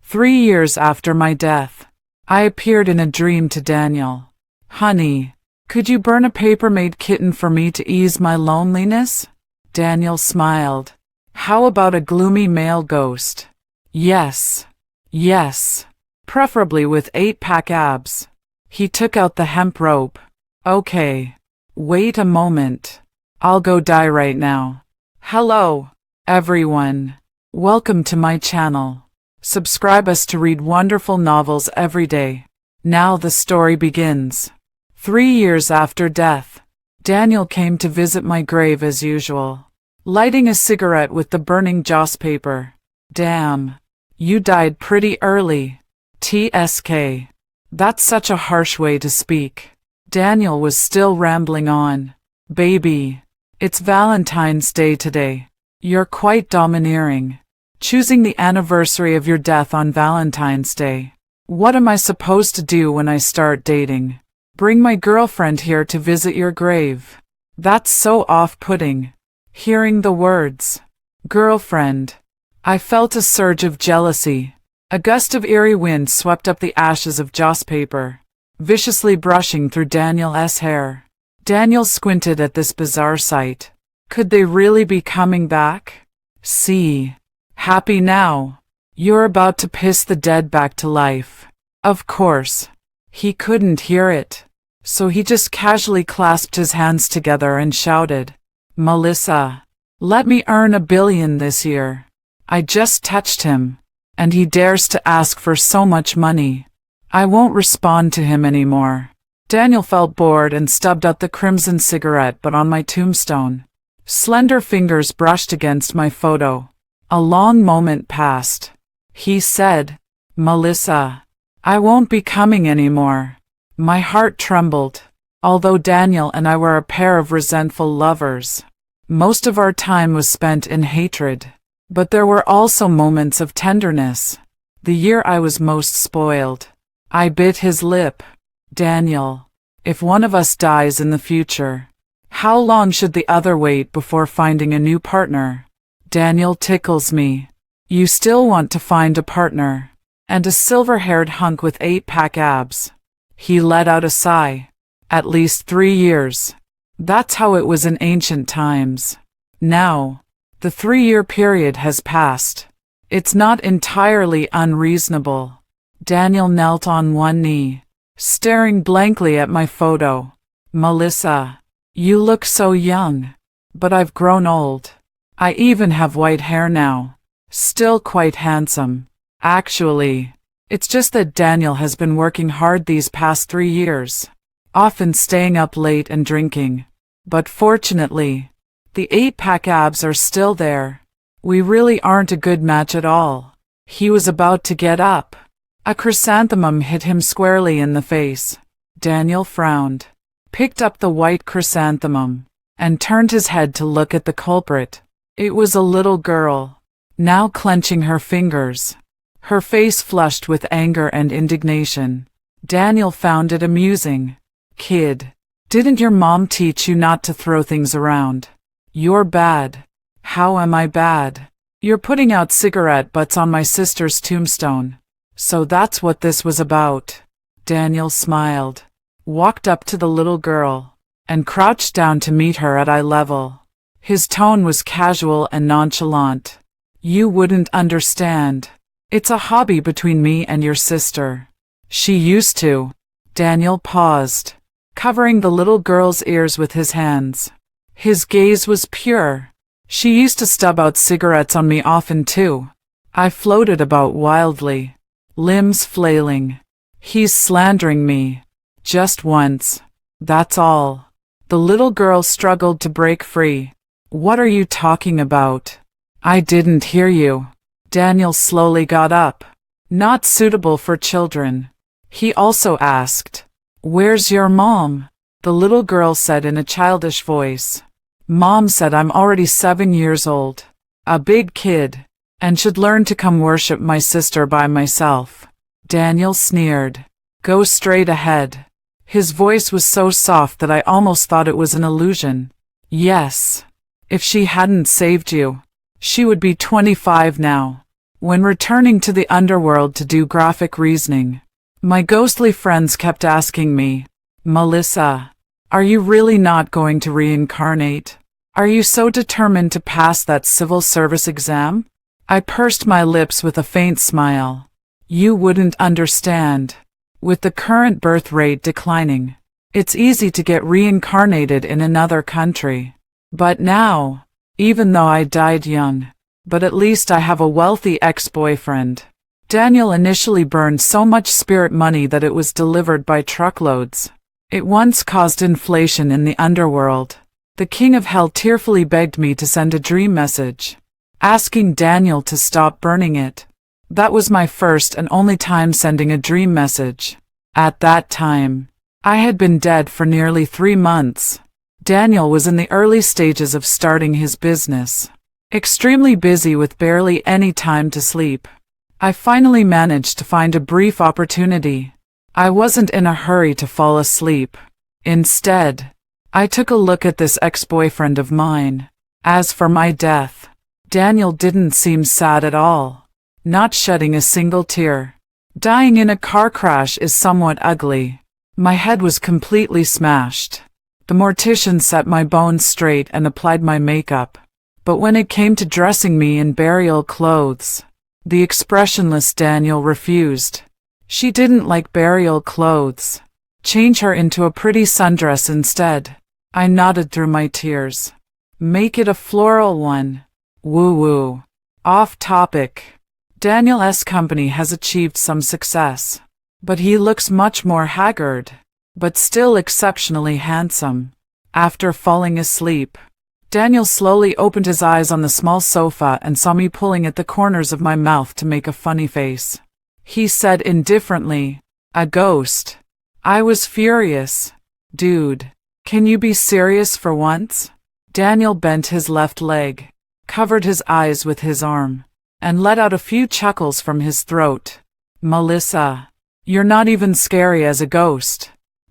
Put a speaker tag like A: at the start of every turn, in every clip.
A: 3 years after my death, I appeared in a dream to Daniel. Honey, could you burn a paper-made kitten for me to ease my loneliness? Daniel smiled. How about a gloomy male ghost? Yes. Yes. Preferably with 8-pack abs. He took out the hemp rope. Okay. Wait a moment. I'll go die right now. Hello, everyone. Welcome to my channel. Subscribe us to read wonderful novels every day. Now the story begins. 3 years after death, Daniel came to visit my grave as usual, lighting a cigarette with the burning joss paper. Damn. You died pretty early. TSK. That's such a harsh way to speak. Daniel was still rambling on. Baby, it's Valentine's Day today. You're quite domineering. Choosing the anniversary of your death on Valentine's Day. What am I supposed to do when I start dating? Bring my girlfriend here to visit your grave. That's so off-putting. Hearing the words, girlfriend, I felt a surge of jealousy. A gust of eerie wind swept up the ashes of joss paper, viciously brushing through Daniel's hair. Daniel squinted at this bizarre sight. Could they really be coming back? See. Happy now. You're about to piss the dead back to life. Of course. He couldn't hear it, so he just casually clasped his hands together and shouted, Melissa, let me earn $1 billion this year. I just touched him, and he dares to ask for so much money. I won't respond to him anymore. Daniel felt bored and stubbed out the crimson cigarette, but on my tombstone. Slender fingers brushed against my photo. A long moment passed. He said, Melissa, I won't be coming anymore. My heart trembled. Although Daniel and I were a pair of resentful lovers, most of our time was spent in hatred. But there were also moments of tenderness. The year I was most spoiled. I bit his lip. Daniel, if one of us dies in the future, how long should the other wait before finding a new partner? Daniel tickles me. You still want to find a partner. And a silver-haired hunk with 8-pack abs. He let out a sigh. At least 3 years. That's how it was in ancient times. Now, the 3-year period has passed. It's not entirely unreasonable. Daniel knelt on one knee, staring blankly at my photo. Melissa, you look so young. But I've grown old. I even have white hair now. Still quite handsome. Actually, it's just that Daniel has been working hard these past 3 years, often staying up late and drinking. But fortunately, the 8-pack abs are still there. We really aren't a good match at all. He was about to get up. A chrysanthemum hit him squarely in the face. Daniel frowned, picked up the white chrysanthemum, and turned his head to look at the culprit. It was a little girl, now clenching her fingers, her face flushed with anger and indignation. Daniel found it amusing. Kid, didn't your mom teach you not to throw things around? You're bad. How am I bad? You're putting out cigarette butts on my sister's tombstone. So that's what this was about. Daniel smiled, walked up to the little girl, and crouched down to meet her at eye level. His tone was casual and nonchalant. You wouldn't understand. It's a hobby between me and your sister. She used to. Daniel paused, covering the little girl's ears with his hands. His gaze was pure. She used to stub out cigarettes on me often too. I floated about wildly, limbs flailing. He's slandering me. Just once. That's all. The little girl struggled to break free. What are you talking about? I didn't hear you. Daniel slowly got up. Not suitable for children. He also asked, Where's your mom? The little girl said in a childish voice. Mom said I'm already 7 years old, a big kid, and should learn to come worship my sister by myself. Daniel sneered. Go straight ahead. His voice was so soft that I almost thought it was an illusion. Yes. If she hadn't saved you, she would be 25 now. When returning to the underworld to do graphic reasoning, my ghostly friends kept asking me, "Melissa, are you really not going to reincarnate? Are you so determined to pass that civil service exam?" I pursed my lips with a faint smile. You wouldn't understand. With the current birth rate declining, it's easy to get reincarnated in another country. But now, even though I died young, but at least I have a wealthy ex-boyfriend. Daniel initially burned so much spirit money that it was delivered by truckloads. It once caused inflation in the underworld. The king of hell tearfully begged me to send a dream message, asking Daniel to stop burning it. That was my first and only time sending a dream message. At that time, I had been dead for nearly 3 months. Daniel was in the early stages of starting his business, extremely busy with barely any time to sleep. I finally managed to find a brief opportunity. I wasn't in a hurry to fall asleep. Instead, I took a look at this ex-boyfriend of mine. As for my death, Daniel didn't seem sad at all, not shedding a single tear. Dying in a car crash is somewhat ugly. My head was completely smashed. The mortician set my bones straight and applied my makeup. But when it came to dressing me in burial clothes, the expressionless Daniel refused. She didn't like burial clothes. Change her into a pretty sundress instead. I nodded through my tears. Make it a floral one. Woo-woo. Off topic. Daniel's company has achieved some success, but he looks much more haggard, but still exceptionally handsome. After falling asleep, Daniel slowly opened his eyes on the small sofa and saw me pulling at the corners of my mouth to make a funny face. He said indifferently, "A ghost." I was furious. Dude, can you be serious for once? Daniel bent his left leg, covered his eyes with his arm, and let out a few chuckles from his throat. Melissa, you're not even scary as a ghost.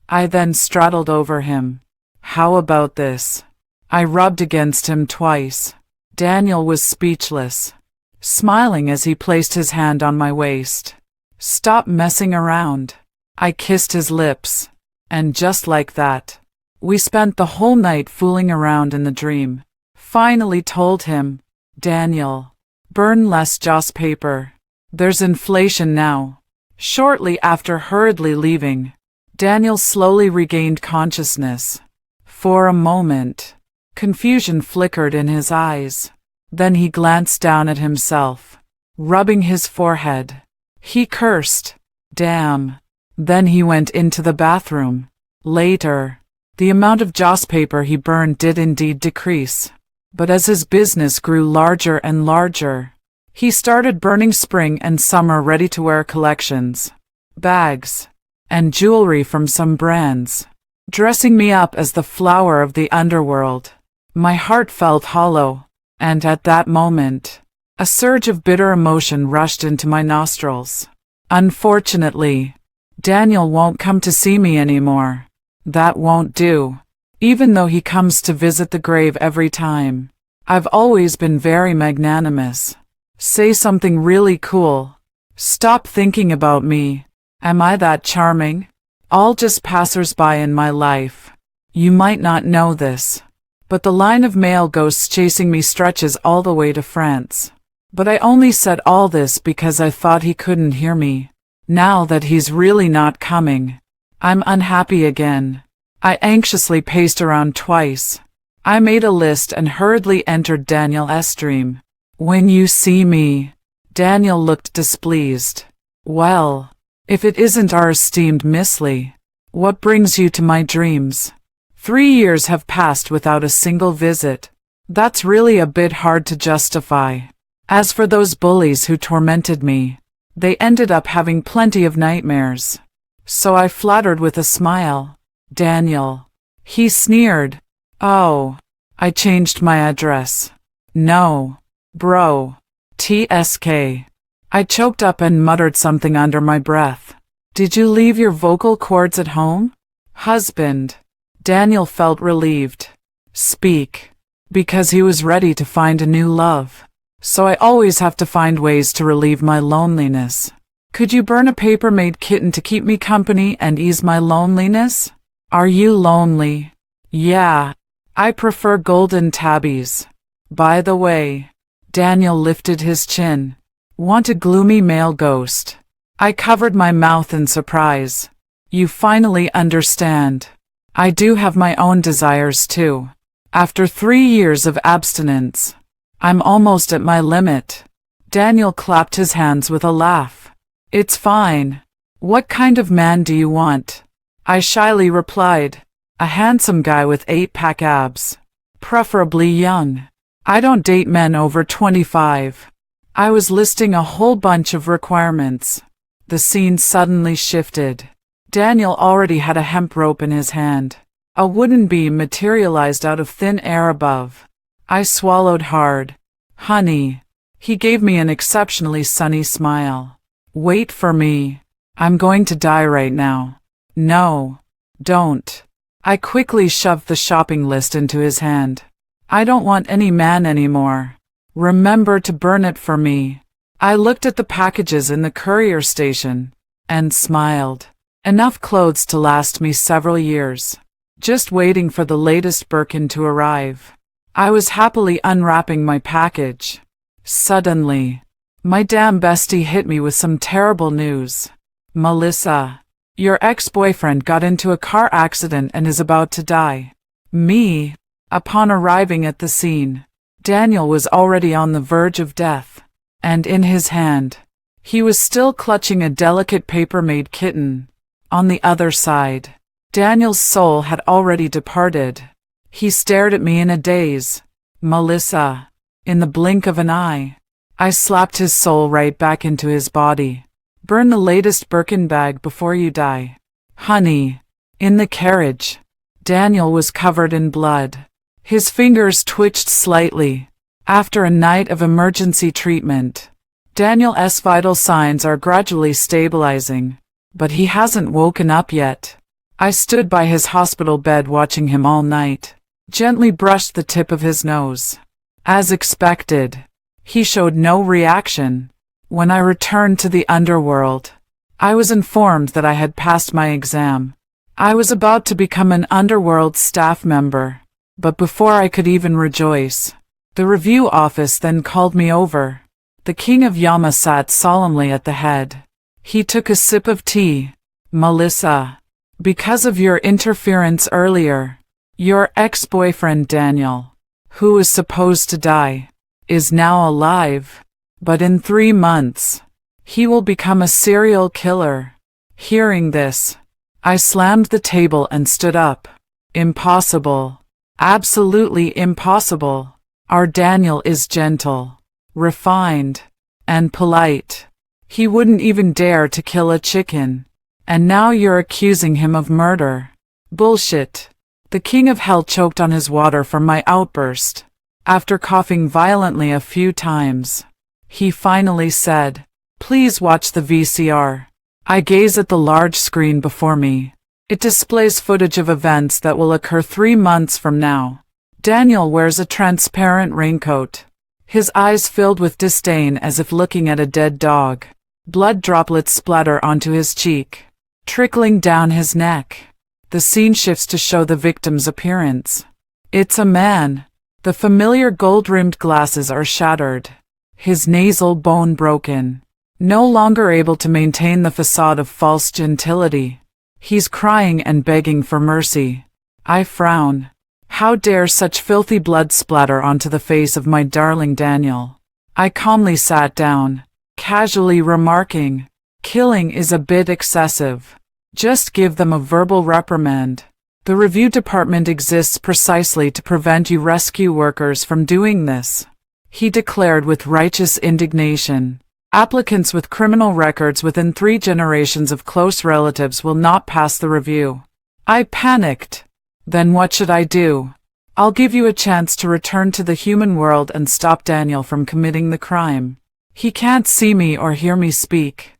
A: I then straddled over him. How about this? I rubbed against him twice. Daniel was speechless, smiling as he placed his hand on my waist. Stop messing around. I kissed his lips, and just like that, we spent the whole night fooling around in the dream. Finally told him, Daniel, burn less joss paper. There's inflation now. Shortly after hurriedly leaving, Daniel slowly regained consciousness. For a moment, confusion flickered in his eyes. Then he glanced down at himself, rubbing his forehead. He cursed, "Damn." Then he went into the bathroom. Later, the amount of joss paper he burned did indeed decrease. But as his business grew larger and larger, he started burning spring and summer ready-to-wear collections, bags, and jewelry from some brands, dressing me up as the flower of the underworld. My heart felt hollow, and at that moment, a surge of bitter emotion rushed into my nostrils. Unfortunately, Daniel won't come to see me anymore. That won't do. Even though he comes to visit the grave every time, I've always been very magnanimous. Say something really cool. Stop thinking about me. Am I that charming? All just passers-by in my life. You might not know this, but the line of male ghosts chasing me stretches all the way to France. But I only said all this because I thought he couldn't hear me. Now that he's really not coming, I'm unhappy again. I anxiously paced around twice. I made a list and hurriedly entered Daniel's dream. When you see me, Daniel looked displeased. Well, if it isn't our esteemed Miss Lee, what brings you to my dreams? 3 years have passed without a single visit. That's really a bit hard to justify. As for those bullies who tormented me, they ended up having plenty of nightmares. So I flattered with a smile. Daniel. He sneered. Oh, I changed my address. No, bro. TSK. I choked up and muttered something under my breath. Did you leave your vocal cords at home? Husband. Daniel felt relieved. Speak. Because he was ready to find a new love. so I always have to find ways to relieve my loneliness. Could you burn a paper-made kitten to keep me company and ease my loneliness? Are you lonely? Yeah, I prefer golden tabbies. By the way, Daniel lifted his chin. Want a gloomy male ghost? I covered my mouth in surprise. You finally understand. I do have my own desires too. After 3 years of abstinence, I'm almost at my limit. Daniel clapped his hands with a laugh. It's fine. What kind of man do you want? I shyly replied. A handsome guy with 8-pack abs. Preferably young. I don't date men over 25. I was listing a whole bunch of requirements. The scene suddenly shifted. Daniel already had a hemp rope in his hand. A wooden beam materialized out of thin air above. I swallowed hard. Honey. He gave me an exceptionally sunny smile. Wait for me. I'm going to die right now. No. Don't. I quickly shoved the shopping list into his hand. I don't want any man anymore. Remember to burn it for me. I looked at the packages in the courier station and smiled. Enough clothes to last me several years. Just waiting for the latest Birkin to arrive. I was happily unwrapping my package. Suddenly, my damn bestie hit me with some terrible news. Melissa, your ex-boyfriend got into a car accident and is about to die. Me. Upon arriving at the scene, Daniel was already on the verge of death, and in his hand, he was still clutching a delicate paper-made kitten. On the other side, Daniel's soul had already departed. He stared at me in a daze. Melissa. In the blink of an eye, I slapped his soul right back into his body. Burn the latest Birkin bag before you die. Honey. In the carriage, Daniel was covered in blood. His fingers twitched slightly. After a night of emergency treatment, Daniel's vital signs are gradually stabilizing, but he hasn't woken up yet. I stood by his hospital bed watching him all night, gently brushed the tip of his nose. As expected, he showed no reaction. When I returned to the underworld, I was informed that I had passed my exam. I was about to become an underworld staff member, but before I could even rejoice, the review office then called me over. The king of Yama sat solemnly at the head. He took a sip of tea. Melissa, because of your interference earlier, your ex-boyfriend Daniel, who was supposed to die, is now alive. But in 3 months, he will become a serial killer. Hearing this, I slammed the table and stood up. Impossible. Absolutely impossible. Our Daniel is gentle, refined, and polite. He wouldn't even dare to kill a chicken. And now you're accusing him of murder. Bullshit. The king of hell choked on his water from my outburst. After coughing violently a few times, he finally said, "Please watch the VCR." I gaze at the large screen before me. It displays footage of events that will occur 3 months from now. Daniel wears a transparent raincoat. His eyes filled with disdain as if looking at a dead dog. Blood droplets splatter onto his cheek, trickling down his neck. The scene shifts to show the victim's appearance. It's a man. The familiar gold-rimmed glasses are shattered. His nasal bone broken. No longer able to maintain the facade of false gentility. He's crying and begging for mercy. I frown. How dare such filthy blood splatter onto the face of my darling Daniel? I calmly sat down, casually remarking, "Killing is a bit excessive. Just give them a verbal reprimand. The review department exists precisely to prevent you rescue workers from doing this," he declared with righteous indignation. "Applicants with criminal records within 3 generations of close relatives will not pass the review." I panicked. Then what should I do? I'll give you a chance to return to the human world and stop Daniel from committing the crime. He can't see me or hear me speak.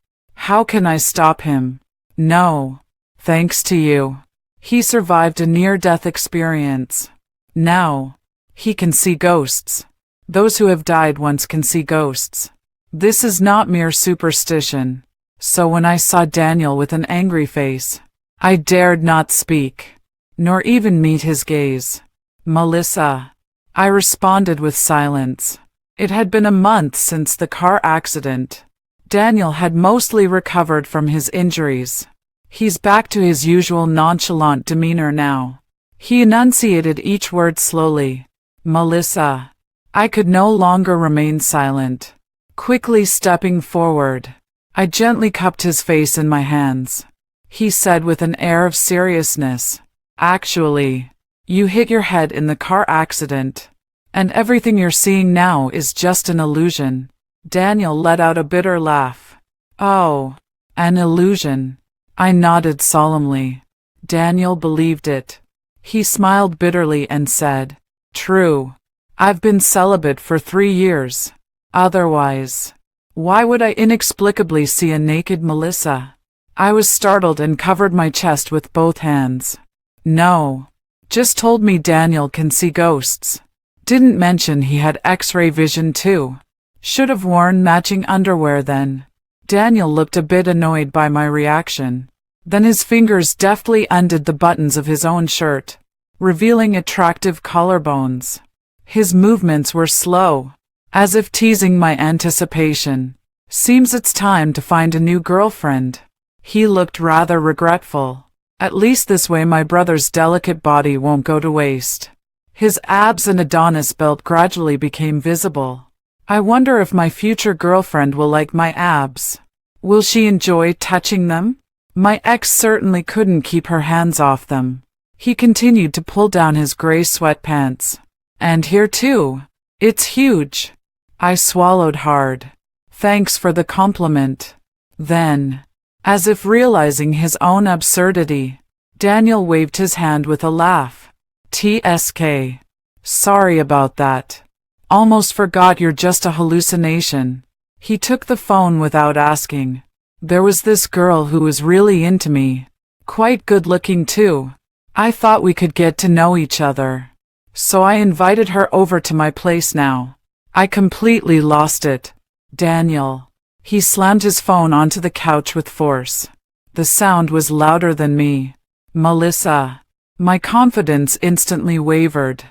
A: How can I stop him? No. Thanks to you. He survived a near-death experience. Now, he can see ghosts. Those who have died once can see ghosts. This is not mere superstition. So when I saw Daniel with an angry face, I dared not speak, nor even meet his gaze. Melissa, I responded with silence. It had been a month since the car accident. Daniel had mostly recovered from his injuries. He's back to his usual nonchalant demeanor now. He enunciated each word slowly. Melissa. I could no longer remain silent. Quickly stepping forward, I gently cupped his face in my hands. He said with an air of seriousness, "Actually, you hit your head in the car accident, and everything you're seeing now is just an illusion." Daniel let out a bitter laugh. "Oh, an illusion." I nodded solemnly. Daniel believed it. He smiled bitterly and said, "True. I've been celibate for 3 years. Otherwise, why would I inexplicably see a naked Melissa?" I was startled and covered my chest with both hands. "No. Just told me Daniel can see ghosts. Didn't mention he had X-ray vision too. Should have worn matching underwear then." Daniel looked a bit annoyed by my reaction. Then his fingers deftly undid the buttons of his own shirt, revealing attractive collarbones. His movements were slow, as if teasing my anticipation. "Seems it's time to find a new girlfriend." He looked rather regretful. "At least this way my brother's delicate body won't go to waste." His abs and Adonis belt gradually became visible. I wonder if my future girlfriend will like my abs. Will she enjoy touching them? My ex certainly couldn't keep her hands off them. He continued to pull down his gray sweatpants. "And here too. It's huge." I swallowed hard. "Thanks for the compliment." Then, as if realizing his own absurdity, Daniel waved his hand with a laugh. "TSK. Sorry about that. Almost forgot you're just a hallucination." He took the phone without asking. "There was this girl who was really into me. Quite good looking too. I thought we could get to know each other. So I invited her over to my place now. I completely lost it." Daniel. He slammed his phone onto the couch with force. The sound was louder than me. "Melissa." My confidence instantly wavered.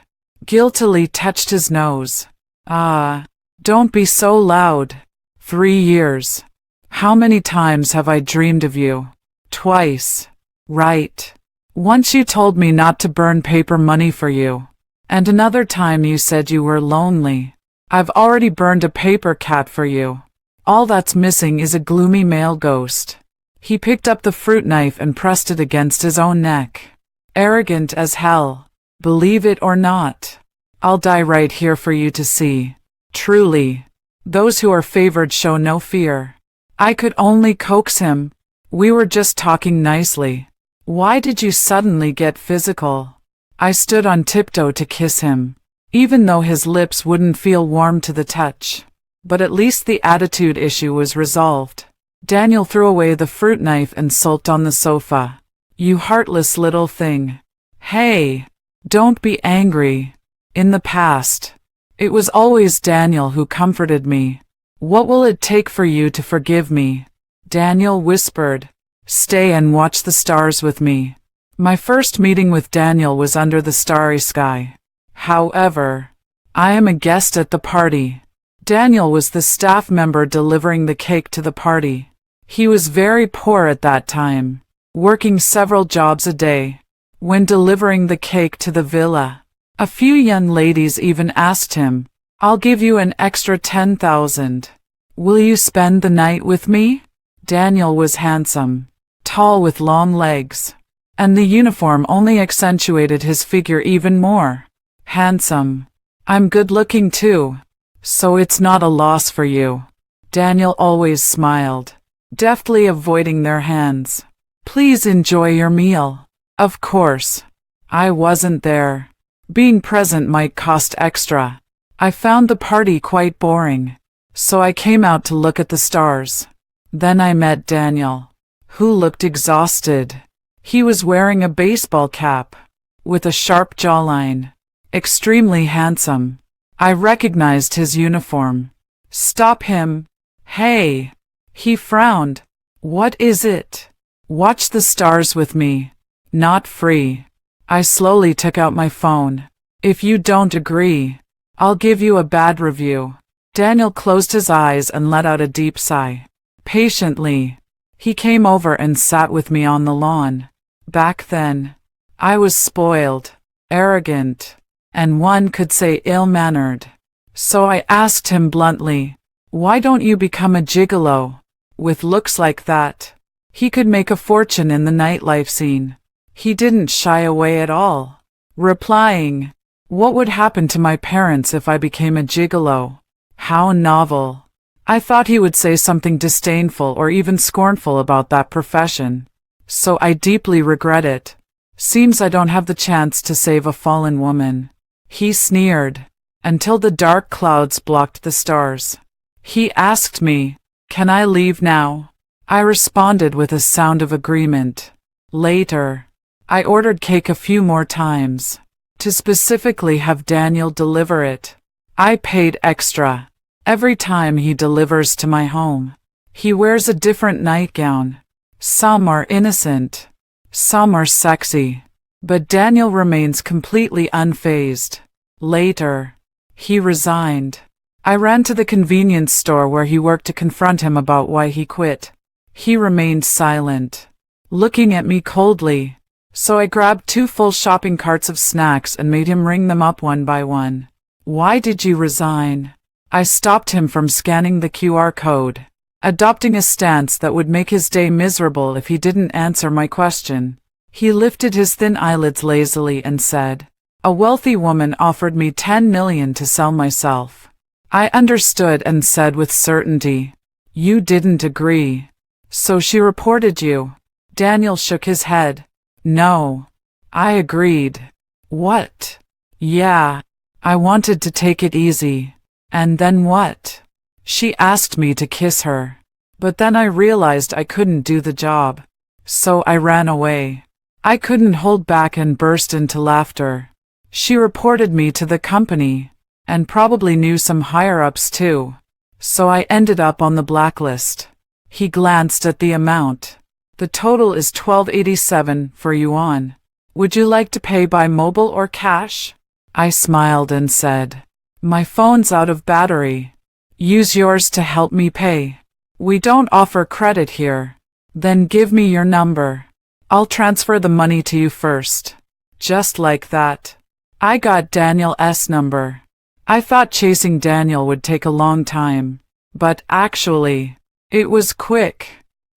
A: Guiltily touched his nose. Don't be so loud." 3 years. How many times have I dreamed of you? Twice. Right. Once you told me not to burn paper money for you. And another time you said you were lonely. I've already burned a paper cat for you. All that's missing is a gloomy male ghost. He picked up the fruit knife and pressed it against his own neck. Arrogant as hell. Believe it or not. I'll die right here for you to see. Truly. Those who are favored show no fear. I could only coax him. We were just talking nicely. Why did you suddenly get physical? I stood on tiptoe to kiss him, even though his lips wouldn't feel warm to the touch. But at least the attitude issue was resolved. Daniel threw away the fruit knife and sulked on the sofa. "You heartless little thing. Hey, don't be angry. In the past, it was always Daniel who comforted me. What will it take for you to forgive me?" Daniel whispered. "Stay and watch the stars with me." My first meeting with Daniel was under the starry sky. However, I am a guest at the party. Daniel was the staff member delivering the cake to the party. He was very poor at that time, working several jobs a day. When delivering the cake to the villa, a few young ladies even asked him, "I'll give you an extra 10,000. Will you spend the night with me?" Daniel was handsome, tall with long legs, and the uniform only accentuated his figure even more. Handsome. I'm good looking too, so it's not a loss for you. Daniel always smiled, deftly avoiding their hands. "Please enjoy your meal." Of course. I wasn't there. Being present might cost extra. I found the party quite boring, so I came out to look at the stars. Then I met Daniel, who looked exhausted. He was wearing a baseball cap, with a sharp jawline. Extremely handsome. I recognized his uniform. Stop him. Hey. He frowned. What is it? Watch the stars with me. Not free. I slowly took out my phone. If you don't agree, I'll give you a bad review. Daniel closed his eyes and let out a deep sigh. Patiently, he came over and sat with me on the lawn. Back then, I was spoiled, arrogant, and one could say ill-mannered. So I asked him bluntly, why don't you become a gigolo? With looks like that, he could make a fortune in the nightlife scene. He didn't shy away at all, replying, what would happen to my parents if I became a gigolo? How novel. I thought he would say something disdainful or even scornful about that profession. So I deeply regret it. Seems I don't have the chance to save a fallen woman. He sneered, until the dark clouds blocked the stars. He asked me, can I leave now? I responded with a sound of agreement. Later, I ordered cake a few more times, to specifically have Daniel deliver it. I paid extra. Every time he delivers to my home, he wears a different nightgown. Some are innocent, some are sexy, but Daniel remains completely unfazed. Later, he resigned. I ran to the convenience store where he worked to confront him about why he quit. He remained silent, looking at me coldly, so I grabbed 2 full shopping carts of snacks and made him ring them up one by one. Why did you resign? I stopped him from scanning the QR code, adopting a stance that would make his day miserable if he didn't answer my question. He lifted his thin eyelids lazily and said, a wealthy woman offered me $10 million to sell myself. I understood and said with certainty, you didn't agree. So she reported you. Daniel shook his head. No. I agreed. What? Yeah. I wanted to take it easy. And then what? She asked me to kiss her. But then I realized I couldn't do the job. So I ran away. I couldn't hold back and burst into laughter. She reported me to the company, and probably knew some higher-ups too. So I ended up on the blacklist. He glanced at the amount. The total is $12.87 for yuan. Would you like to pay by mobile or cash? I smiled and said, my phone's out of battery. Use yours to help me pay. We don't offer credit here. Then give me your number. I'll transfer the money to you first. Just like that. I got Daniel's number. I thought chasing Daniel would take a long time. But actually, it was quick.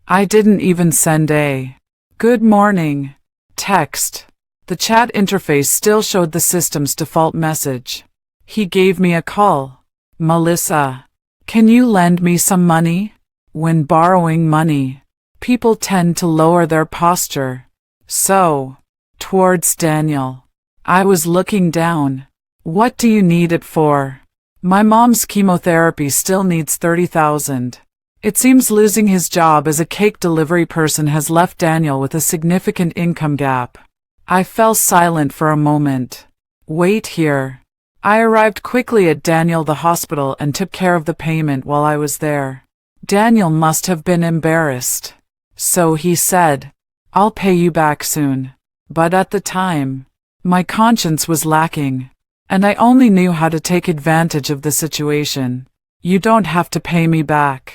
A: I didn't even send a good morning text. The chat interface still showed the system's default message. He gave me a call. Melissa, can you lend me some money? When borrowing money, people tend to lower their posture. So, towards Daniel, I was looking down. What do you need it for? My mom's chemotherapy still needs $30,000. It seems losing his job as a cake delivery person has left Daniel with a significant income gap. I fell silent for a moment. Wait here. I arrived quickly at Daniel the hospital and took care of the payment while I was there. Daniel must have been embarrassed. So he said, I'll pay you back soon. But at the time, my conscience was lacking, and I only knew how to take advantage of the situation. You don't have to pay me back.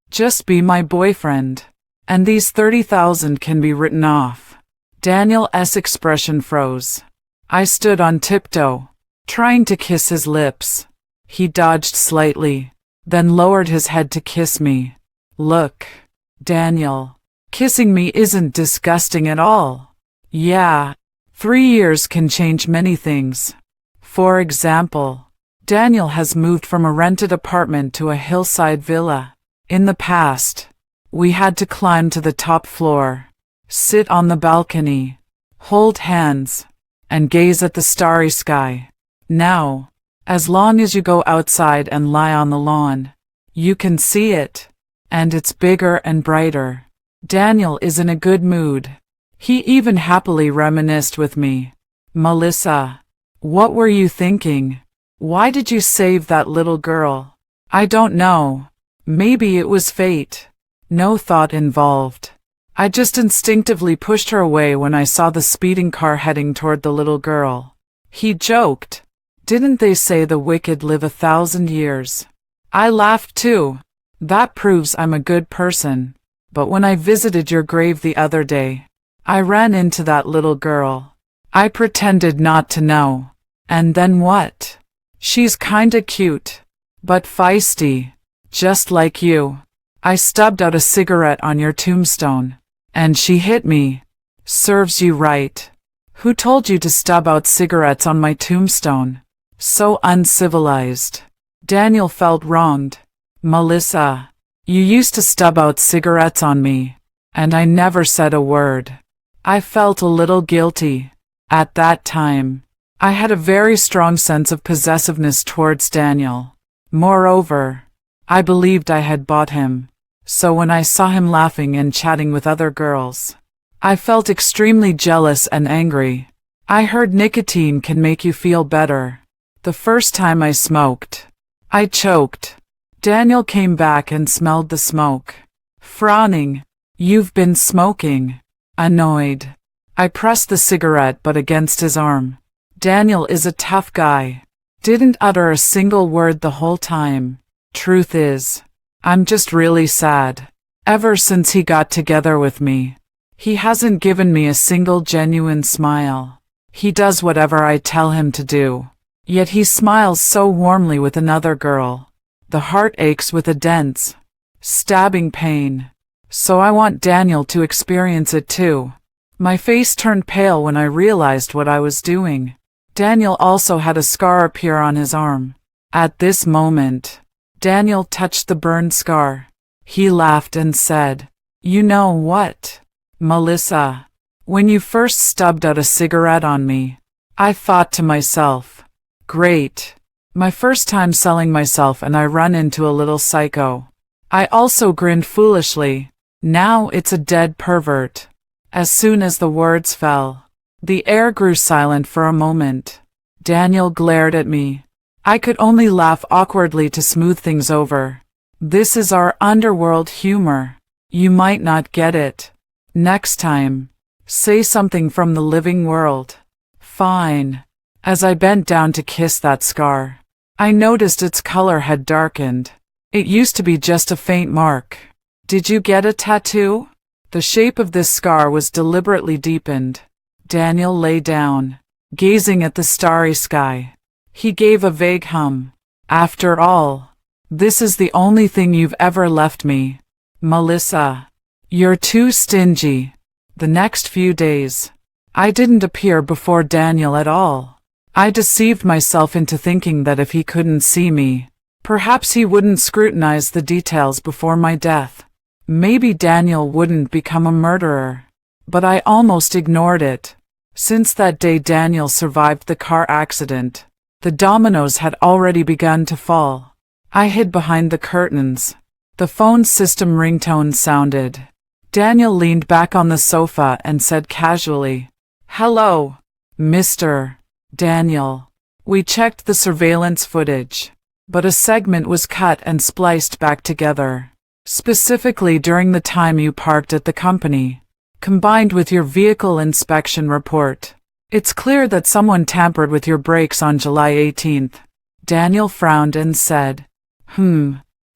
A: Just be my boyfriend, and these $30,000 can be written off. Daniel's expression froze. I stood on tiptoe, trying to kiss his lips. He dodged slightly, then lowered his head to kiss me. Look, Daniel, kissing me isn't disgusting at all. Yeah, 3 years can change many things. For example, Daniel has moved from a rented apartment to a hillside villa. In the past, we had to climb to the top floor, sit on the balcony, hold hands, and gaze at the starry sky. Now, as long as you go outside and lie on the lawn, you can see it, and it's bigger and brighter. Daniel is in a good mood. He even happily reminisced with me. Melissa, what were you thinking? Why did you save that little girl? I don't know. Maybe it was fate. No thought involved. I just instinctively pushed her away when I saw the speeding car heading toward the little girl. He joked. Didn't they say the wicked live 1,000 years? I laughed too. That proves I'm a good person. But when I visited your grave the other day, I ran into that little girl. I pretended not to know. And then what? She's kinda cute, but feisty, just like you. I stubbed out a cigarette on your tombstone, and she hit me. Serves you right. Who told you to stub out cigarettes on my tombstone? So uncivilized. Daniel felt wronged. Melissa, you used to stub out cigarettes on me, and I never said a word. I felt a little guilty. At that time, I had a very strong sense of possessiveness towards Daniel. Moreover, I believed I had bought him. So when I saw him laughing and chatting with other girls, I felt extremely jealous and angry. I heard nicotine can make you feel better. The first time I smoked, I choked. Daniel came back and smelled the smoke. Frowning. You've been smoking. Annoyed. I pressed the cigarette butt against his arm. Daniel is a tough guy. Didn't utter a single word the whole time. Truth is, I'm just really sad. Ever since he got together with me, he hasn't given me a single genuine smile. He does whatever I tell him to do. Yet he smiles so warmly with another girl. The heart aches with a dense, stabbing pain. So I want Daniel to experience it too. My face turned pale when I realized what I was doing. Daniel also had a scar appear on his arm. At this moment, Daniel touched the burned scar. He laughed and said, "You know what, Melissa? When you first stubbed out a cigarette on me, I thought to myself, great. My first time selling myself and I run into a little psycho." I also grinned foolishly. Now it's a dead pervert. As soon as the words fell, the air grew silent for a moment. Daniel glared at me. I could only laugh awkwardly to smooth things over. This is our underworld humor. You might not get it. Next time, say something from the living world. Fine. As I bent down to kiss that scar, I noticed its color had darkened. It used to be just a faint mark. Did you get a tattoo? The shape of this scar was deliberately deepened. Daniel lay down, gazing at the starry sky. He gave a vague hum. After all, this is the only thing you've ever left me. Melissa, you're too stingy. The next few days, I didn't appear before Daniel at all. I deceived myself into thinking that if he couldn't see me, perhaps he wouldn't scrutinize the details before my death. Maybe Daniel wouldn't become a murderer. But I almost ignored it. Since that day Daniel survived the car accident, the dominoes had already begun to fall. I hid behind the curtains. The phone system ringtone sounded. Daniel leaned back on the sofa and said casually, "Hello, Mr. Daniel." We checked the surveillance footage, but a segment was cut and spliced back together. Specifically during the time you parked at the company, combined with your vehicle inspection report. It's clear that someone tampered with your brakes on July 18th. Daniel frowned and said,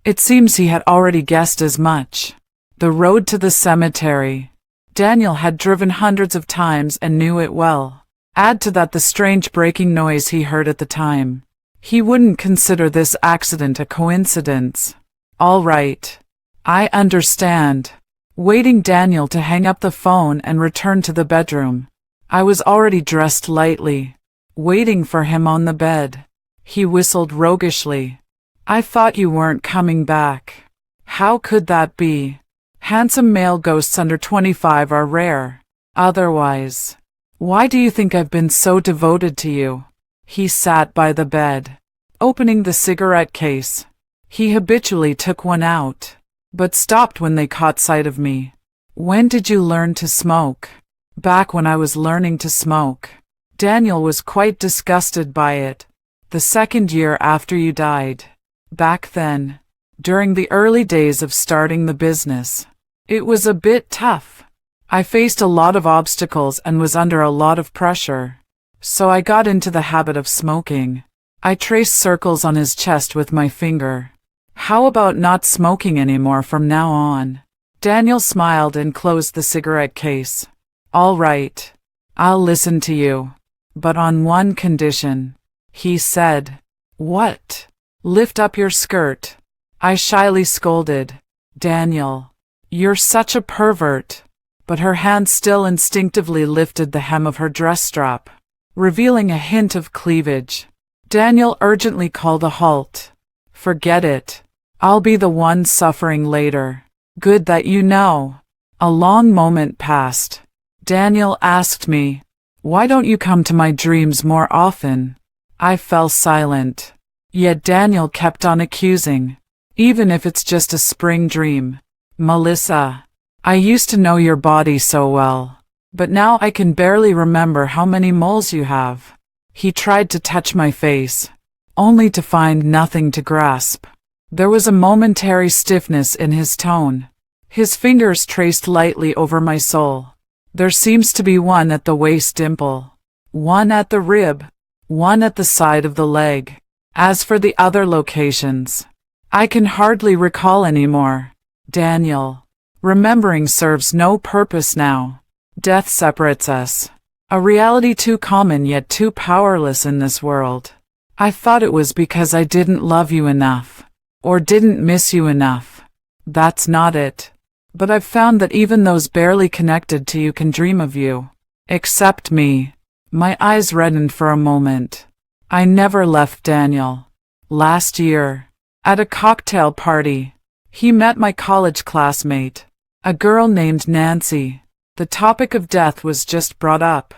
A: It seems he had already guessed as much. The road to the cemetery. Daniel had driven hundreds of times and knew it well. Add to that the strange braking noise he heard at the time. He wouldn't consider this accident a coincidence. All right. I understand. Waiting Daniel to hang up the phone and return to the bedroom. I was already dressed lightly, waiting for him on the bed. He whistled roguishly. "I thought you weren't coming back." How could that be? Handsome male ghosts under 25 are rare. Otherwise, why do you think I've been so devoted to you? He sat by the bed, opening the cigarette case. He habitually took one out, but stopped when they caught sight of me. "When did you learn to smoke?" "Back when I was learning to smoke." Daniel was quite disgusted by it. The second year after you died. Back then, during the early days of starting the business, it was a bit tough. I faced a lot of obstacles and was under a lot of pressure. So I got into the habit of smoking. I traced circles on his chest with my finger. How about not smoking anymore from now on? Daniel smiled and closed the cigarette case. All right. I'll listen to you. But on one condition. He said. What? Lift up your skirt. I shyly scolded. Daniel, you're such a pervert. But her hand still instinctively lifted the hem of her dress strap, revealing a hint of cleavage. Daniel urgently called a halt. Forget it. I'll be the one suffering later. Good that you know. A long moment passed. Daniel asked me, why don't you come to my dreams more often? I fell silent. Yet Daniel kept on accusing. Even if it's just a spring dream. Melissa, I used to know your body so well. But now I can barely remember how many moles you have. He tried to touch my face, only to find nothing to grasp. There was a momentary stiffness in his tone. His fingers traced lightly over my sole. There seems to be one at the waist dimple, one at the rib, one at the side of the leg. As for the other locations, I can hardly recall anymore. Daniel, remembering serves no purpose now. Death separates us. A reality too common yet too powerless in this world. I thought it was because I didn't love you enough, or didn't miss you enough. That's not it. But I've found that even those barely connected to you can dream of you. Except me. My eyes reddened for a moment. I never left Daniel. Last year, at a cocktail party, he met my college classmate, a girl named Nancy. The topic of death was just brought up.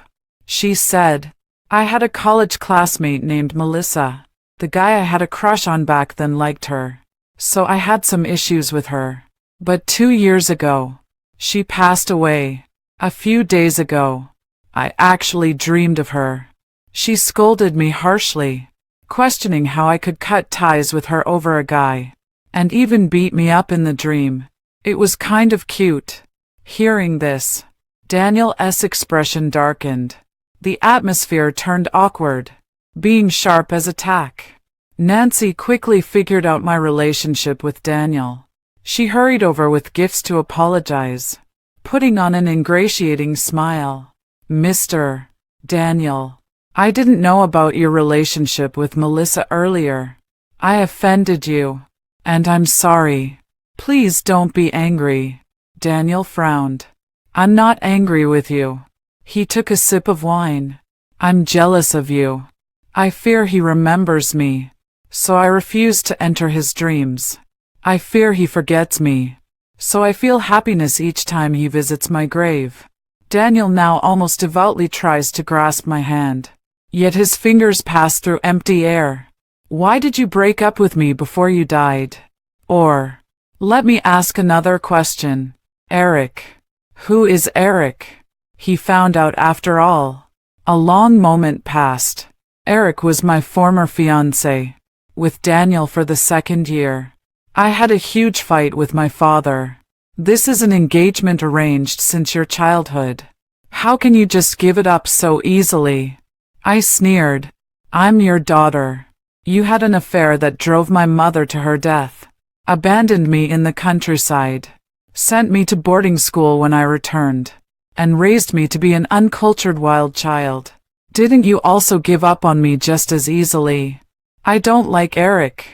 A: She said, I had a college classmate named Melissa. The guy I had a crush on back then liked her. So I had some issues with her. But 2 years ago, she passed away. A few days ago, I actually dreamed of her. She scolded me harshly, questioning how I could cut ties with her over a guy, and even beat me up in the dream. It was kind of cute. Hearing this, Daniel's expression darkened. The atmosphere turned awkward, being sharp as a tack. Nancy quickly figured out my relationship with Daniel. She hurried over with gifts to apologize, putting on an ingratiating smile. Mr. Daniel, I didn't know about your relationship with Melissa earlier. I offended you, and I'm sorry. Please don't be angry. Daniel frowned. I'm not angry with you. He took a sip of wine. I'm jealous of you. I fear he remembers me, so I refuse to enter his dreams. I fear he forgets me, so I feel happiness each time he visits my grave. Daniel now almost devoutly tries to grasp my hand. Yet his fingers pass through empty air. Why did you break up with me before you died? Or, let me ask another question. Eric. Who is Eric? He found out after all. A long moment passed. Eric was my former fiancé, with Daniel for the 2nd year. I had a huge fight with my father. This is an engagement arranged since your childhood. How can you just give it up so easily? I sneered. I'm your daughter. You had an affair that drove my mother to her death, abandoned me in the countryside, sent me to boarding school when I returned, and raised me to be an uncultured wild child. Didn't you also give up on me just as easily? I don't like Eric,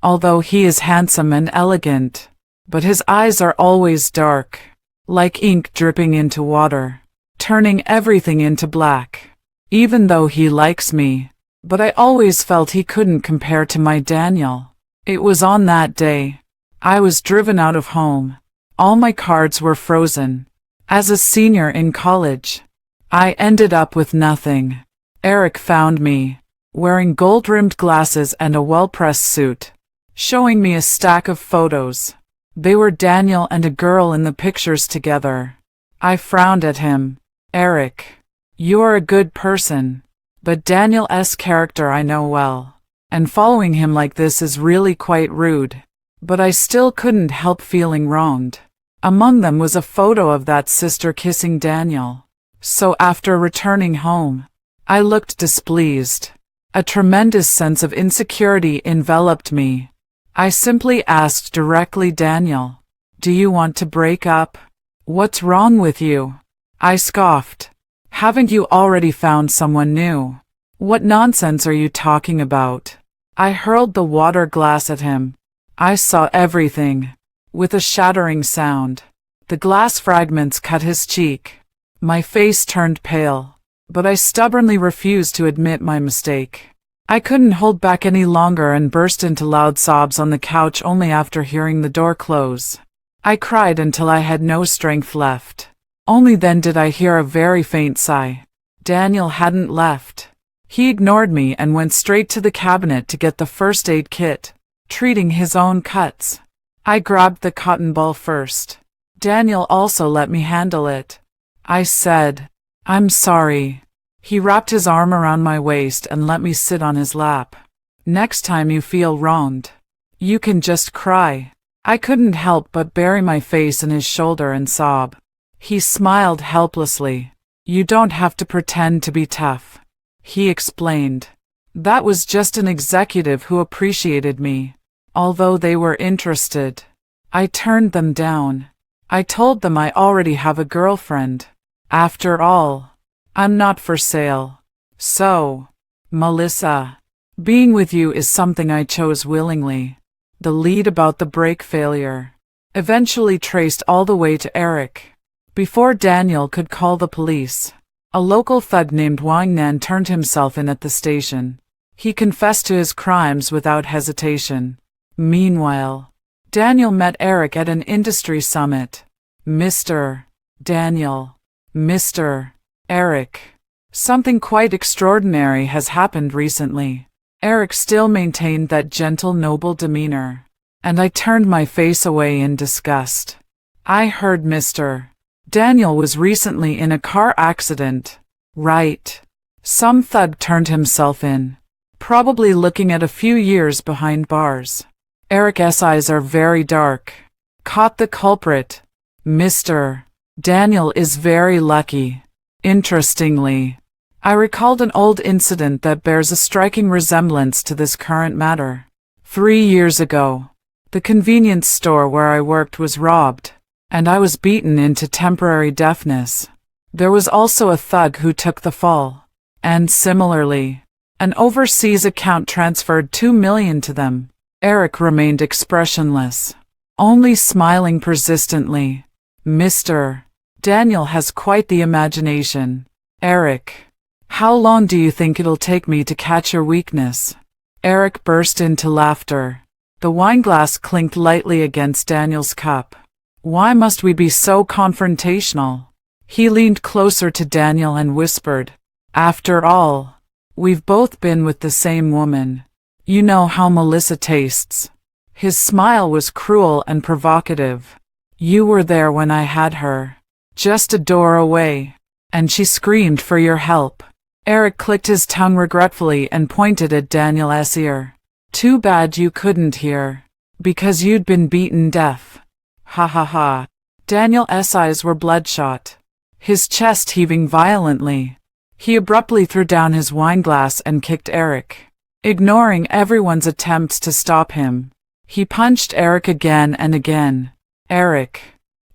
A: although he is handsome and elegant, but his eyes are always dark, like ink dripping into water, turning everything into black. Even though he likes me, but I always felt he couldn't compare to my Daniel. It was on that day. I was driven out of home. All my cards were frozen. As a senior in college, I ended up with nothing. Eric found me, wearing gold-rimmed glasses and a well-pressed suit, showing me a stack of photos. They were Daniel and a girl in the pictures together. I frowned at him. Eric, you're a good person, but Daniel's character I know well. and following him like this is really quite rude. But I still couldn't help feeling wronged. Among them was a photo of that sister kissing Daniel. So after returning home, I looked displeased. A tremendous sense of insecurity enveloped me. I simply asked directly, Daniel, do you want to break up? What's wrong with you? I scoffed. Haven't you already found someone new? What nonsense are you talking about? I hurled the water glass at him. I saw everything. With a shattering sound, the glass fragments cut his cheek. My face turned pale, but I stubbornly refused to admit my mistake. I couldn't hold back any longer and burst into loud sobs on the couch only after hearing the door close. I cried until I had no strength left. Only then did I hear a very faint sigh. Daniel hadn't left. He ignored me and went straight to the cabinet to get the first aid kit, treating his own cuts. I grabbed the cotton ball first. Daniel also let me handle it. I said, I'm sorry. He wrapped his arm around my waist and let me sit on his lap. Next time you feel wronged, you can just cry. I couldn't help but bury my face in his shoulder and sob. He smiled helplessly. You don't have to pretend to be tough, he explained. That was just an executive who appreciated me. Although they were interested, I turned them down. I told them I already have a girlfriend. After all, I'm not for sale. So, Melissa, being with you is something I chose willingly. The lead about the brake failure eventually traced all the way to Eric. Before Daniel could call the police, a local thug named Wang Nan turned himself in at the station. He confessed to his crimes without hesitation. Meanwhile, Daniel met Eric at an industry summit. Mr. Daniel, Mr. Eric. Something quite extraordinary has happened recently. Eric still maintained that gentle, noble demeanor, and I turned my face away in disgust. I heard Mr. Daniel was recently in a car accident. Right. Some thug turned himself in, probably looking at a few years behind bars. Eric's eyes are very dark. Caught the culprit. Mr. Daniel is very lucky. Interestingly, I recalled an old incident that bears a striking resemblance to this current matter. 3 years ago, the convenience store where I worked was robbed, and I was beaten into temporary deafness. There was also a thug who took the fall, and similarly, an overseas account transferred $2 million to them. Eric remained expressionless, only smiling persistently. Mr. Daniel has quite the imagination. Eric, how long do you think it'll take me to catch your weakness? Eric burst into laughter. The wineglass clinked lightly against Daniel's cup. Why must we be so confrontational? He leaned closer to Daniel and whispered, After all, we've both been with the same woman. You know how Melissa tastes. His smile was cruel and provocative. You were there when I had her, just a door away, and she screamed for your help. Eric clicked his tongue regretfully and pointed at Daniel's ear. Too bad you couldn't hear, because you'd been beaten deaf. Ha ha ha. Daniel's eyes were bloodshot, his chest heaving violently. He abruptly threw down his wineglass and kicked Eric. Ignoring everyone's attempts to stop him, he punched Eric again and again. Eric,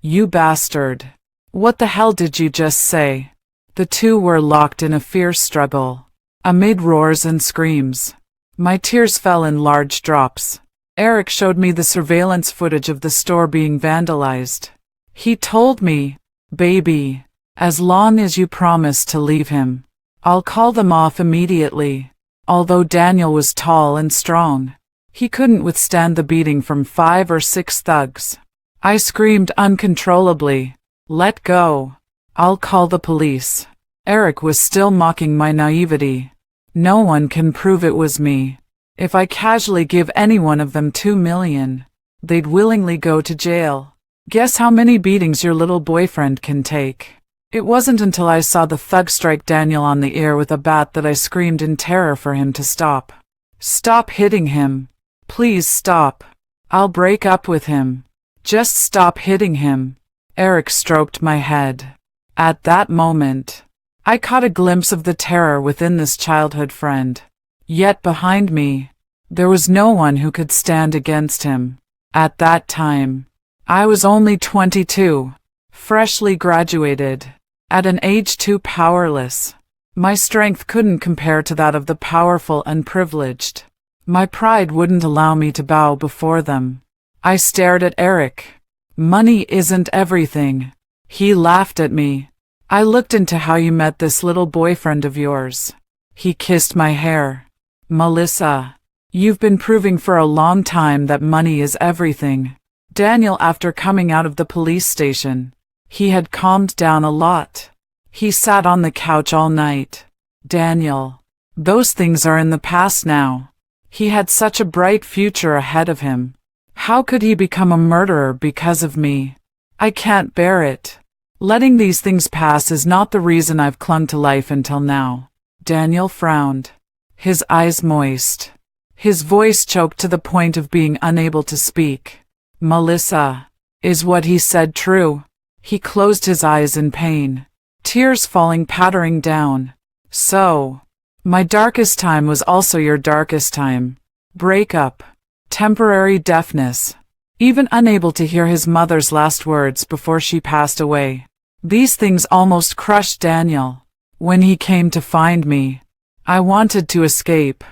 A: you bastard. What the hell did you just say? The two were locked in a fierce struggle, amid roars and screams. My tears fell in large drops. Eric showed me the surveillance footage of the store being vandalized. He told me, baby, as long as you promise to leave him, I'll call them off immediately. Although Daniel was tall and strong, he couldn't withstand the beating from 5 or 6 thugs. I screamed uncontrollably, Let go. I'll call the police. Eric was still mocking my naivety. No one can prove it was me. If I casually give any one of them $2 million, they'd willingly go to jail. Guess how many beatings your little boyfriend can take? It wasn't until I saw the thug strike Daniel on the ear with a bat that I screamed in terror for him to stop. Stop hitting him. Please stop. I'll break up with him. Just stop hitting him. Eric stroked my head. At that moment, I caught a glimpse of the terror within this childhood friend. Yet behind me, there was no one who could stand against him. At that time, I was only 22, freshly graduated, at an age too powerless. My strength couldn't compare to that of the powerful and privileged. My pride wouldn't allow me to bow before them. I stared at Eric. Money isn't everything. He laughed at me. I looked into how you met this little boyfriend of yours. He kissed my hair. Melissa, you've been proving for a long time that money is everything. Daniel, after coming out of the police station, he had calmed down a lot. He sat on the couch all night. Daniel, those things are in the past now. He had such a bright future ahead of him. How could he become a murderer because of me? I can't bear it. Letting these things pass is not the reason I've clung to life until now. Daniel frowned, his eyes moist. His voice choked to the point of being unable to speak. Melissa, is what he said true? He closed his eyes in pain, tears falling pattering down. So, my darkest time was also your darkest time. Breakup, temporary deafness, even unable to hear his mother's last words before she passed away. These things almost crushed Daniel. When he came to find me, I wanted to escape.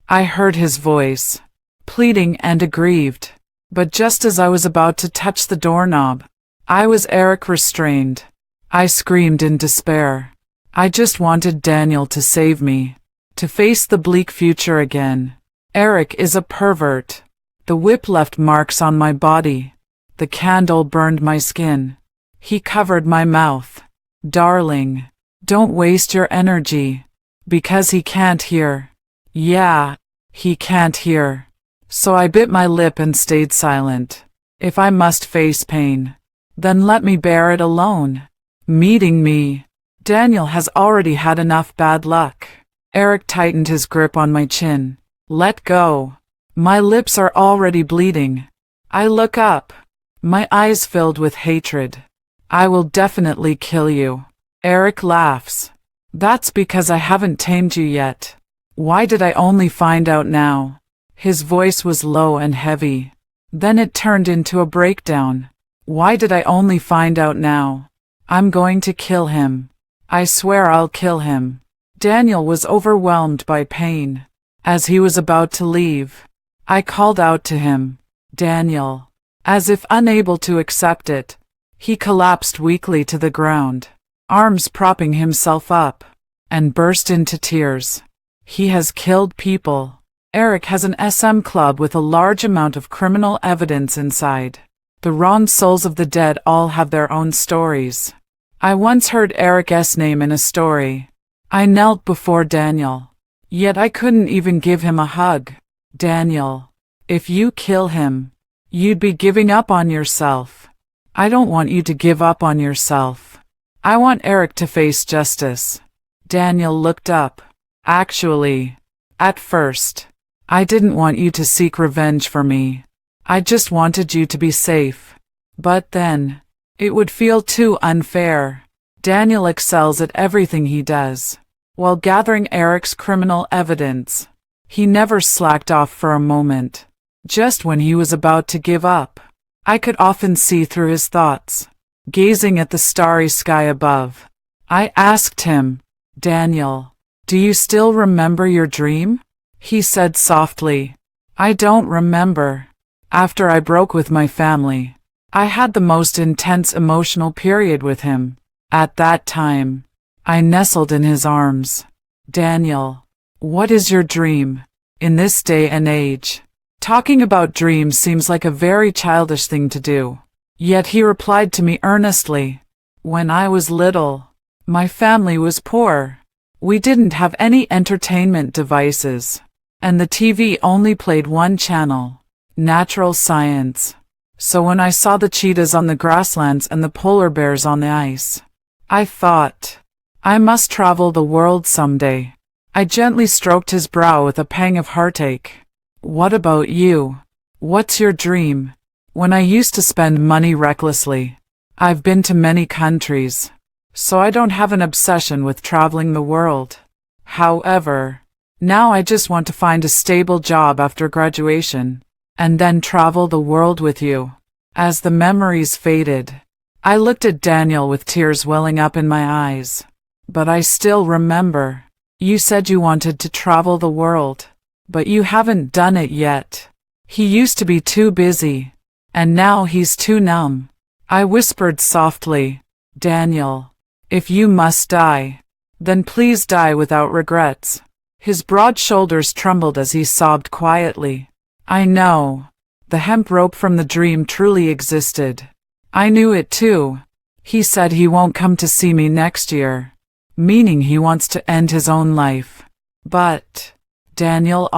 A: I heard his voice, pleading and aggrieved. But just as I was about to touch the doorknob, I was Eric restrained. I screamed in despair. I just wanted Daniel to save me, to face the bleak future again. Eric is a pervert. The whip left marks on my body. The candle burned my skin. He covered my mouth. Darling, don't waste your energy. Because he can't hear. Yeah, he can't hear. So I bit my lip and stayed silent. If I must face pain, then let me bear it alone. Meeting me, Daniel has already had enough bad luck. Eric tightened his grip on my chin. Let go. My lips are already bleeding. I look up, my eyes filled with hatred. I will definitely kill you. Eric laughs. That's because I haven't tamed you yet. Why did I only find out now? His voice was low and heavy. Then it turned into a breakdown. Why did I only find out now? I'm going to kill him. I swear I'll kill him. Daniel was overwhelmed by pain. As he was about to leave, I called out to him, Daniel. As if unable to accept it, he collapsed weakly to the ground, arms propping himself up, and burst into tears. He has killed people. Eric has an SM club with a large amount of criminal evidence inside. The wronged souls of the dead all have their own stories. I once heard Eric's name in a story. I knelt before Daniel. Yet I couldn't even give him a hug. Daniel, if you kill him, you'd be giving up on yourself. I don't want you to give up on yourself. I want Eric to face justice. Daniel looked up. Actually, at first, I didn't want you to seek revenge for me. I just wanted you to be safe. But then, it would feel too unfair. Daniel excels at everything he does. While gathering Eric's criminal evidence, he never slacked off for a moment. Just when he was about to give up, I could often see through his thoughts. Gazing at the starry sky above, I asked him, Daniel, do you still remember your dream? He said softly, I don't remember. After I broke with my family, I had the most intense emotional period with him. At that time, I nestled in his arms. Daniel, what is your dream? In this day and age, talking about dreams seems like a very childish thing to do. Yet he replied to me earnestly. When I was little, my family was poor. We didn't have any entertainment devices, and the TV only played one channel, natural science. So when I saw the cheetahs on the grasslands and the polar bears on the ice, I thought, I must travel the world someday. I gently stroked his brow with a pang of heartache. What about you? What's your dream? When I used to spend money recklessly. I've been to many countries, so I don't have an obsession with traveling the world. However, now I just want to find a stable job after graduation, and then travel the world with you. As the memories faded, I looked at Daniel with tears welling up in my eyes. But I still remember. You said you wanted to travel the world, but you haven't done it yet. He used to be too busy, and now he's too numb. I whispered softly, Daniel, if you must die, then please die without regrets. His broad shoulders trembled as he sobbed quietly. I know. The hemp rope from the dream truly existed. I knew it too. He said he won't come to see me next year, meaning he wants to end his own life. But, Daniel,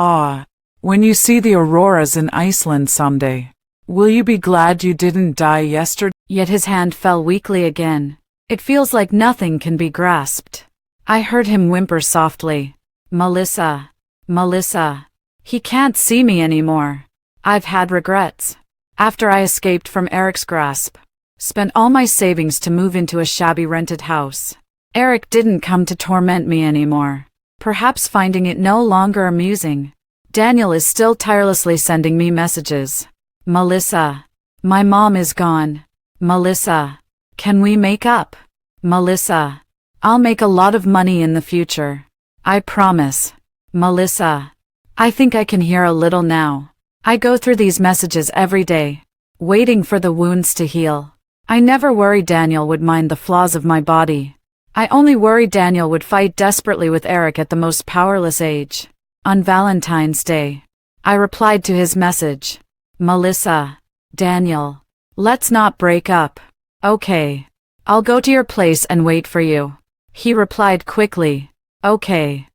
A: when you see the auroras in Iceland someday, will you be glad you didn't die yesterday?
B: Yet his hand fell weakly again. It feels like nothing can be grasped. I heard him whimper softly. Melissa, Melissa. He can't see me anymore. I've had regrets. After I escaped from Eric's grasp, spent all my savings to move into a shabby rented house. Eric didn't come to torment me anymore, perhaps finding it no longer amusing. Daniel is still tirelessly sending me messages. Melissa, my mom is gone. Melissa, can we make up? Melissa, I'll make a lot of money in the future. I promise. Melissa, I think I can hear a little now. I go through these messages every day, waiting for the wounds to heal. I never worried Daniel would mind the flaws of my body. I only worried Daniel would fight desperately with Eric at the most powerless age. On Valentine's Day, I replied to his message. Melissa, Daniel, let's not break up. Okay. I'll go to your place and wait for you. He replied quickly. Okay.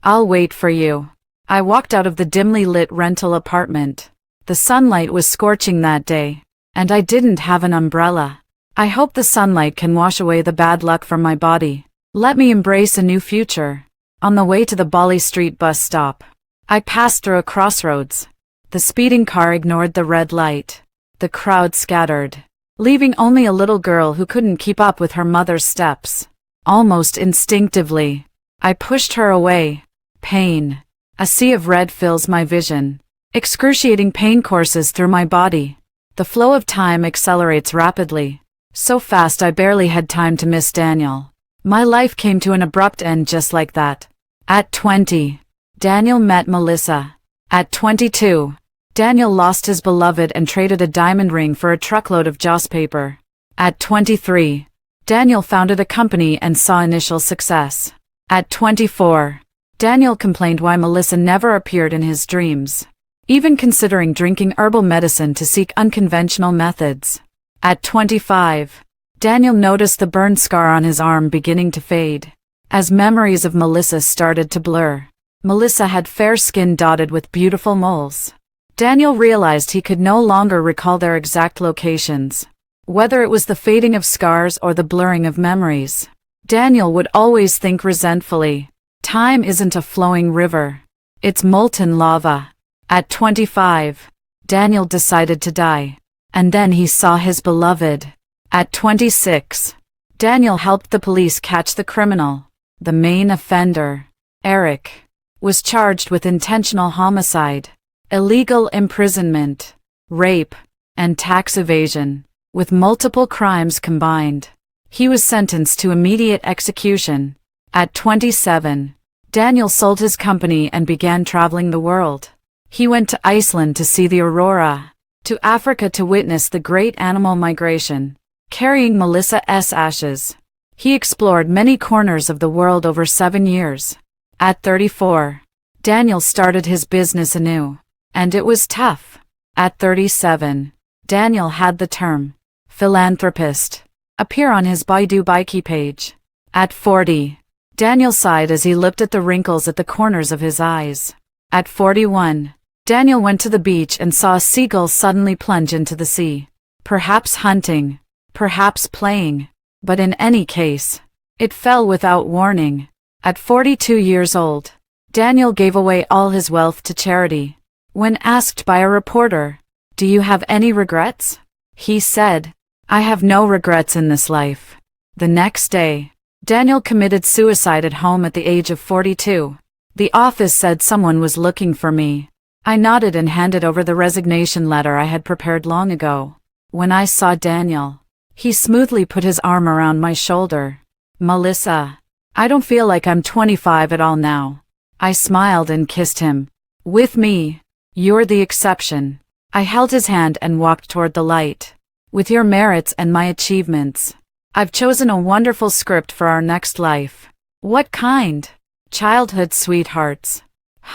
B: I'll wait for you. I walked out of the dimly lit rental apartment. The sunlight was scorching that day, and I didn't have an umbrella. I hope the sunlight can wash away the bad luck from my body. Let me embrace a new future. On the way to the Bali Street bus stop, I passed through a crossroads. The speeding car ignored the red light. The crowd scattered, leaving only a little girl who couldn't keep up with her mother's steps. Almost instinctively, I pushed her away. Pain. A sea of red fills my vision. Excruciating pain courses through my body. The flow of time accelerates rapidly. So fast I barely had time to miss Daniel. My life came to an abrupt end just like that. At 20, Daniel met Melissa. At 22, Daniel lost his beloved and traded a diamond ring for a truckload of joss paper. At 23, Daniel founded a company and saw initial success. At 24, Daniel complained why Melissa never appeared in his dreams, even considering drinking herbal medicine to seek unconventional methods. At 25, Daniel noticed the burn scar on his arm beginning to fade, as memories of Melissa started to blur. Melissa had fair skin dotted with beautiful moles. Daniel realized he could no longer recall their exact locations. Whether it was the fading of scars or the blurring of memories, Daniel would always think resentfully. Time isn't a flowing river. It's molten lava. At 25, Daniel decided to die. And then he saw his beloved. At 26, Daniel helped the police catch the criminal. The main offender, Eric, was charged with intentional homicide, illegal imprisonment, rape, and tax evasion, with multiple crimes combined. He was sentenced to immediate execution. At 27, Daniel sold his company and began traveling the world. He went to Iceland to see the aurora, to Africa to witness the great animal migration, carrying Melissa's ashes. He explored many corners of the world over 7 years. At 34, Daniel started his business anew, and it was tough. At 37, Daniel had the term philanthropist appear on his Baidu Baiki page. At 40, Daniel sighed as he looked at the wrinkles at the corners of his eyes. At 41, Daniel went to the beach and saw a seagull suddenly plunge into the sea. Perhaps hunting, perhaps playing, but in any case, it fell without warning. At 42 years old, Daniel gave away all his wealth to charity. When asked by a reporter, "Do you have any regrets?" he said, "I have no regrets in this life." The next day, Daniel committed suicide at home at the age of 42. The office said someone was looking for me. I nodded and handed over the resignation letter I had prepared long ago. When I saw Daniel, he smoothly put his arm around my shoulder. "Melissa, I don't feel like I'm 25 at all now." I smiled and kissed him. "With me, you're the exception." I held his hand and walked toward the light. "With your merits and my achievements, I've chosen a wonderful script for our next life." "What kind?" "Childhood sweethearts."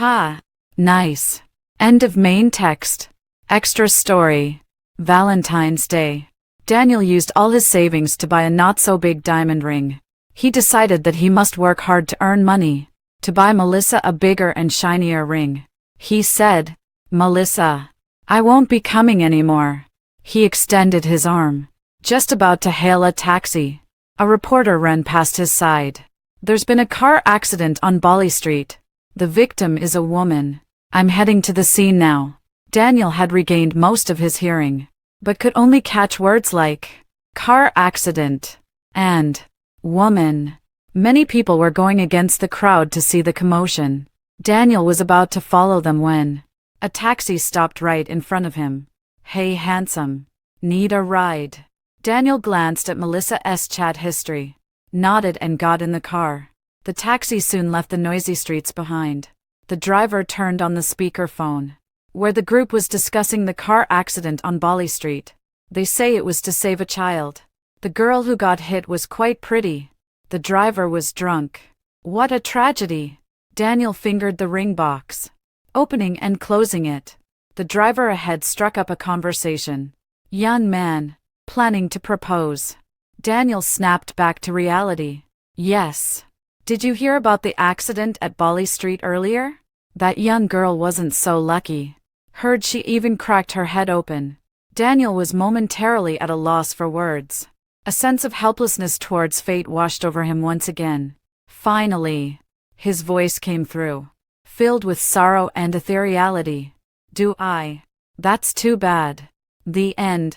B: "Ha, nice." End of main text. Extra story. Valentine's Day. Daniel used all his savings to buy a not-so-big diamond ring. He decided that he must work hard to earn money, to buy Melissa a bigger and shinier ring. He said, "Melissa, I won't be coming anymore." He extended his arm, just about to hail a taxi. A reporter ran past his side. "There's been a car accident on Bali Street. The victim is a woman. I'm heading to the scene now." Daniel had regained most of his hearing, but could only catch words like car accident and woman. Many people were going against the crowd to see the commotion. Daniel was about to follow them when a taxi stopped right in front of him. "Hey handsome, need a ride?" Daniel glanced at Melissa's chat history, nodded and got in the car. The taxi soon left the noisy streets behind. The driver turned on the speakerphone, where the group was discussing the car accident on Bali Street. "They say it was to save a child. The girl who got hit was quite pretty. The driver was drunk. What a tragedy." Daniel fingered the ring box, opening and closing it. The driver ahead struck up a conversation. "Young man, planning to propose." Daniel snapped back to reality. "Yes. Did you hear about the accident at Bali Street earlier? That young girl wasn't so lucky. Heard she even cracked her head open." Daniel was momentarily at a loss for words. A sense of helplessness towards fate washed over him once again. Finally, his voice came through, filled with sorrow and ethereality. "Do I? That's too bad." The end.